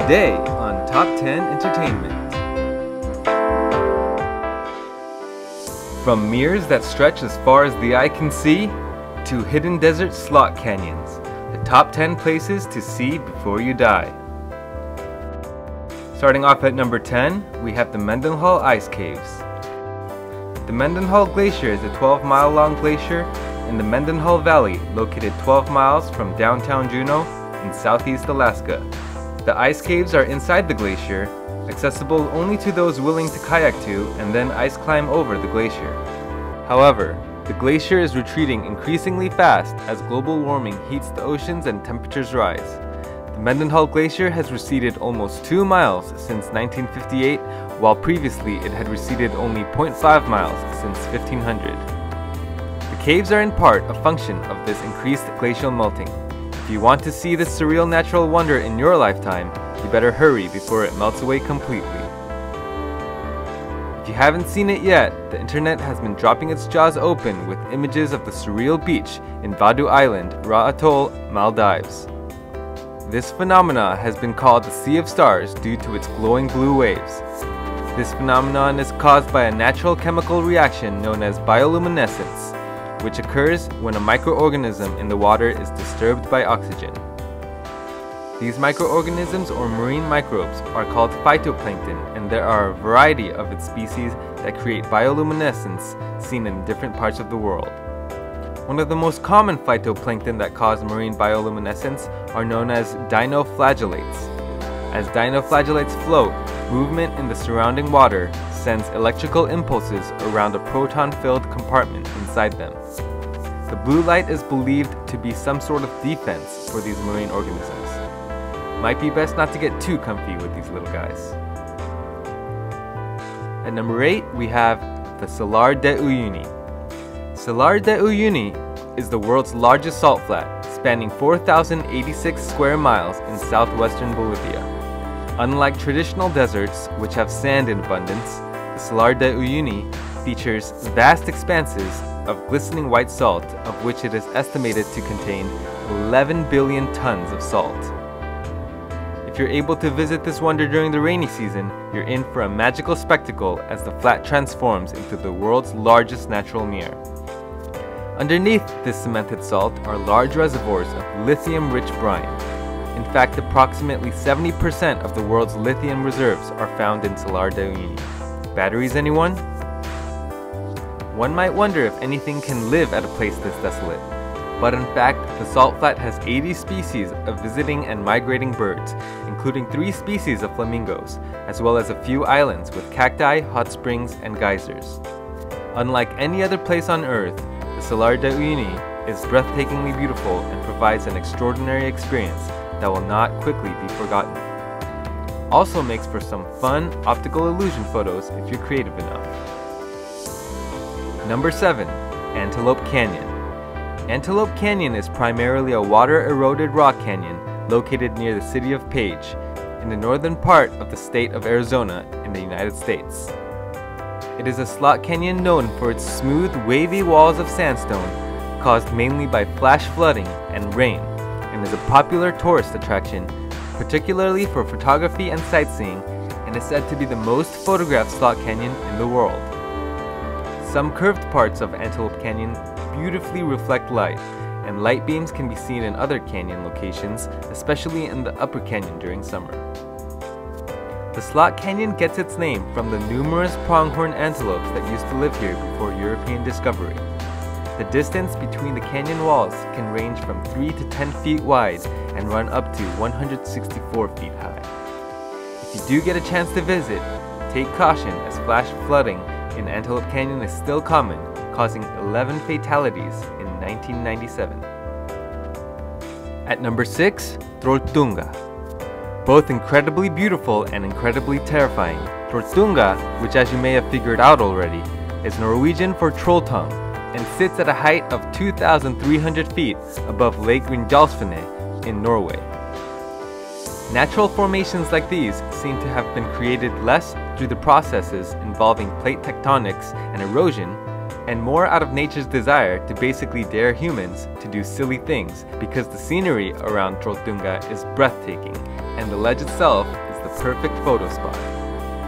Today on Top 10 Entertainment. From mirrors that stretch as far as the eye can see, to hidden desert slot canyons, the top 10 places to see before you die. Starting off at number 10, we have the Mendenhall Ice Caves. The Mendenhall Glacier is a 12-mile long glacier in the Mendenhall Valley, located 12 miles from downtown Juneau in southeast Alaska. The ice caves are inside the glacier, accessible only to those willing to kayak to and then ice climb over the glacier. However, the glacier is retreating increasingly fast as global warming heats the oceans and temperatures rise. The Mendenhall Glacier has receded almost 2 miles since 1958, while previously it had receded only 0.5 miles since 1500. The caves are in part a function of this increased glacial melting. If you want to see this surreal natural wonder in your lifetime, you better hurry before it melts away completely. If you haven't seen it yet, the internet has been dropping its jaws open with images of the surreal beach in Vadu Island, Ra Atoll, Maldives. This phenomena has been called the Sea of Stars due to its glowing blue waves. This phenomenon is caused by a natural chemical reaction known as bioluminescence, which occurs when a microorganism in the water is disturbed by oxygen. These microorganisms or marine microbes are called phytoplankton, and there are a variety of its species that create bioluminescence seen in different parts of the world. One of the most common phytoplankton that cause marine bioluminescence are known as dinoflagellates. As dinoflagellates float, movement in the surrounding water sends electrical impulses around a proton-filled compartment inside them. The blue light is believed to be some sort of defense for these marine organisms. Might be best not to get too comfy with these little guys. At number 8, we have the Salar de Uyuni. Salar de Uyuni is the world's largest salt flat, spanning 4,086 square miles in southwestern Bolivia. Unlike traditional deserts, which have sand in abundance, the Salar de Uyuni features vast expanses of glistening white salt, of which it is estimated to contain 11 billion tons of salt. If you're able to visit this wonder during the rainy season, you're in for a magical spectacle as the flat transforms into the world's largest natural mirror. Underneath this cemented salt are large reservoirs of lithium-rich brine. In fact, approximately 70% of the world's lithium reserves are found in Salar de Uyuni. Batteries, anyone? One might wonder if anything can live at a place this desolate. But in fact, the salt flat has 80 species of visiting and migrating birds, including 3 species of flamingos, as well as a few islands with cacti, hot springs, and geysers. Unlike any other place on Earth, the Salar de Uyuni is breathtakingly beautiful and provides an extraordinary experience that will not quickly be forgotten. Also makes for some fun optical illusion photos if you're creative enough. Number 7. Antelope Canyon. Antelope Canyon is primarily a water-eroded rock canyon located near the city of Page, in the northern part of the state of Arizona in the United States. It is a slot canyon known for its smooth, wavy walls of sandstone, caused mainly by flash flooding and rain, and is a popular tourist attraction, particularly for photography and sightseeing, and is said to be the most photographed slot canyon in the world. Some curved parts of Antelope Canyon beautifully reflect light, and light beams can be seen in other canyon locations, especially in the upper canyon during summer. The slot canyon gets its name from the numerous pronghorn antelopes that used to live here before European discovery. The distance between the canyon walls can range from 3 to 10 feet wide and run up to 164 feet high. If you do get a chance to visit, take caution as flash flooding in Antelope Canyon is still common, causing 11 fatalities in 1997. At number 6, Trolltunga. Both incredibly beautiful and incredibly terrifying, Trolltunga, which as you may have figured out already, is Norwegian for Trolltung, and sits at a height of 2,300 feet above Lake Vindalsfjord in Norway. Natural formations like these seem to have been created less through the processes involving plate tectonics and erosion, and more out of nature's desire to basically dare humans to do silly things, because the scenery around Trolltunga is breathtaking and the ledge itself is the perfect photo spot.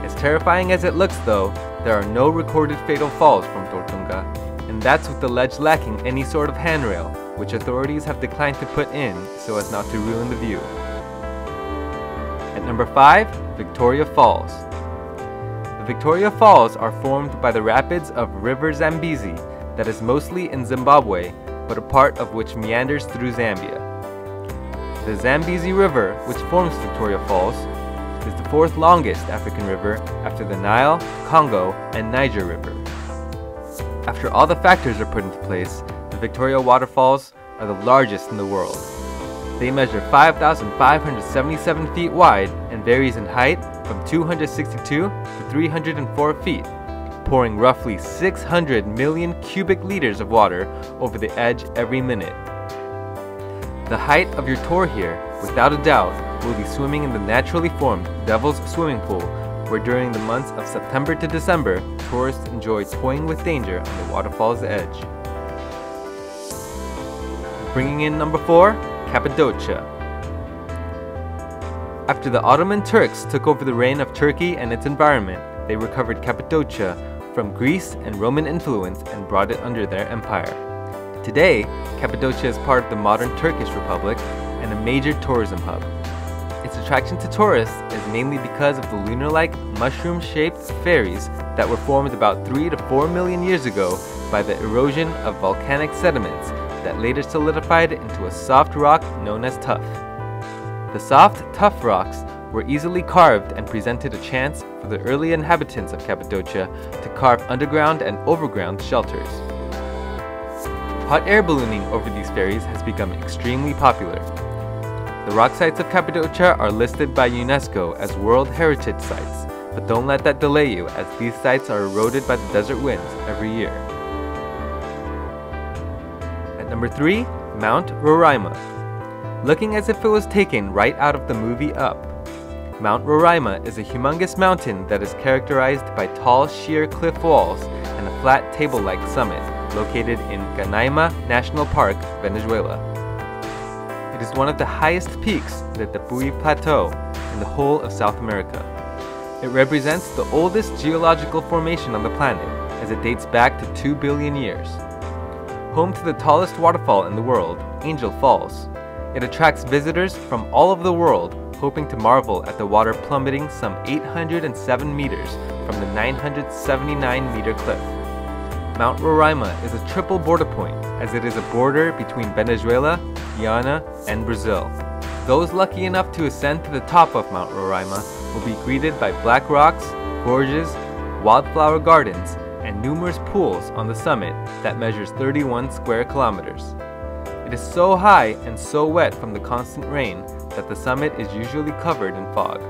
As terrifying as it looks though, there are no recorded fatal falls from Trolltunga, and that's with the ledge lacking any sort of handrail, which authorities have declined to put in so as not to ruin the view. At number 5, Victoria Falls. The Victoria Falls are formed by the rapids of River Zambezi that is mostly in Zimbabwe, but a part of which meanders through Zambia. The Zambezi River, which forms Victoria Falls, is the 4th longest African river after the Nile, Congo, and Niger River. After all the factors are put into place, the Victoria waterfalls are the largest in the world. They measure 5,577 feet wide and varies in height from 262 to 304 feet, pouring roughly 600 million cubic liters of water over the edge every minute. The height of your tour here, without a doubt, will be swimming in the naturally formed Devil's Swimming Pool, where during the months of September to December, tourists enjoy toying with danger on the waterfall's edge. Bringing in number 4, Cappadocia. After the Ottoman Turks took over the reign of Turkey and its environment, they recovered Cappadocia from Greece and Roman influence and brought it under their empire. Today, Cappadocia is part of the modern Turkish Republic and a major tourism hub. Its attraction to tourists is mainly because of the lunar-like, mushroom-shaped fairies that were formed about 3 to 4 million years ago by the erosion of volcanic sediments that later solidified into a soft rock known as tuff. The soft, tough rocks were easily carved and presented a chance for the early inhabitants of Cappadocia to carve underground and overground shelters. Hot air ballooning over these fairies has become extremely popular. The rock sites of Cappadocia are listed by UNESCO as World Heritage Sites, but don't let that delay you, as these sites are eroded by the desert winds every year. At number 3, Mount Roraima. Looking as if it was taken right out of the movie Up. Mount Roraima is a humongous mountain that is characterized by tall, sheer cliff walls and a flat table-like summit located in Canaima National Park, Venezuela. It is one of the highest peaks in the Tepuy Plateau in the whole of South America. It represents the oldest geological formation on the planet, as it dates back to 2 billion years. Home to the tallest waterfall in the world, Angel Falls, it attracts visitors from all over the world, hoping to marvel at the water plummeting some 807 meters from the 979-meter cliff. Mount Roraima is a triple border point, as it is a border between Venezuela, Guyana, and Brazil. Those lucky enough to ascend to the top of Mount Roraima will be greeted by black rocks, gorges, wildflower gardens, and numerous pools on the summit that measures 31 square kilometers. It is so high and so wet from the constant rain that the summit is usually covered in fog.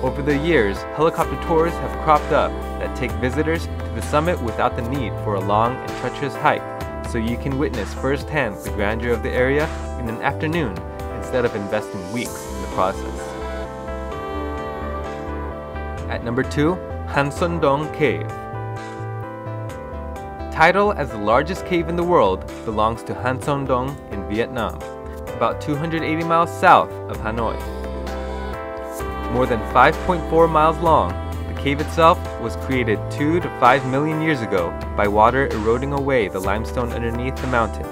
Over the years, helicopter tours have cropped up that take visitors to the summit without the need for a long and treacherous hike, so you can witness firsthand the grandeur of the area in an afternoon instead of investing weeks in the process. At number 2, Doong Cave. Title as the largest cave in the world belongs to Doong in Vietnam, about 280 miles south of Hanoi. More than 5.4 miles long, the cave itself was created 2 to 5 million years ago by water eroding away the limestone underneath the mountain.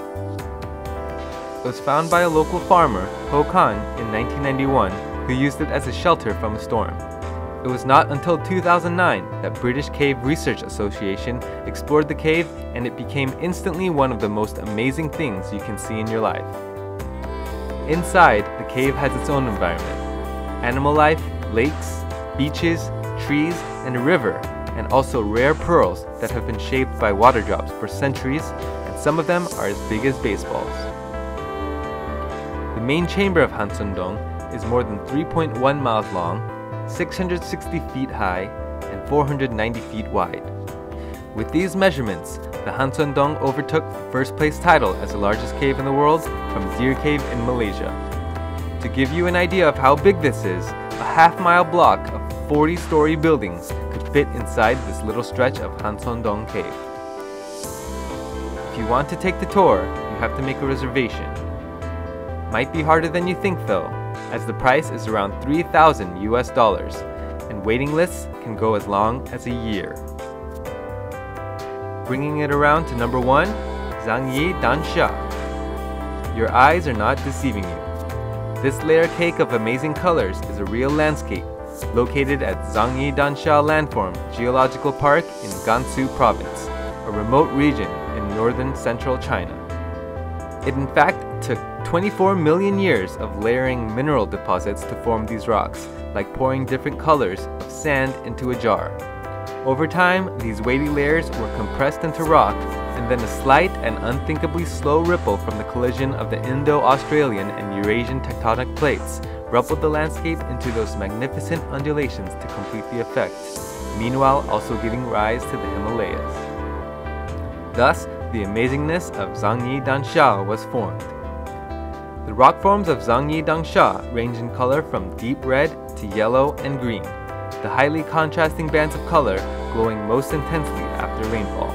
It was found by a local farmer, Ho Kan, in 1991, who used it as a shelter from a storm. It was not until 2009 that British Cave Research Association explored the cave, and it became instantly one of the most amazing things you can see in your life. Inside, the cave has its own environment. Animal life, lakes, beaches, trees, and a river, and also rare pearls that have been shaped by water drops for centuries, and some of them are as big as baseballs. The main chamber of Doong is more than 3.1 miles long, 660 feet high, and 490 feet wide. With these measurements, the Doong overtook the first place title as the largest cave in the world from Deer Cave in Malaysia. To give you an idea of how big this is, a half-mile block of 40-story buildings could fit inside this little stretch of Doong Cave. If you want to take the tour, you have to make a reservation. Might be harder than you think though. as the price is around 3,000 US dollars, and waiting lists can go as long as a year. Bringing it around to number 1, Zhang Yi Danxia. Your eyes are not deceiving you. This layer cake of amazing colors is a real landscape, located at Zhang Yi Danxia Landform Geological Park in Gansu Province, a remote region in northern central China. It in fact took 24 million years of layering mineral deposits to form these rocks, like pouring different colors of sand into a jar. Over time, these weighty layers were compressed into rock, and then a slight and unthinkably slow ripple from the collision of the Indo-Australian and Eurasian tectonic plates rippled the landscape into those magnificent undulations to complete the effect, meanwhile also giving rise to the Himalayas. Thus, the amazingness of Zhang Yi Danxia was formed. The rock forms of Zhang Yi Danxia range in color from deep red to yellow and green, the highly contrasting bands of color glowing most intensely after rainfall.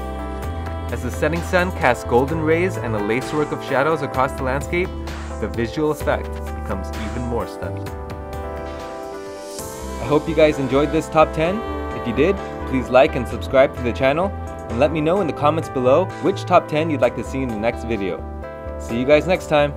As the setting sun casts golden rays and a lacework of shadows across the landscape, the visual effect becomes even more stunning. I hope you guys enjoyed this top 10. If you did, please like and subscribe to the channel, and let me know in the comments below which top 10 you'd like to see in the next video. See you guys next time!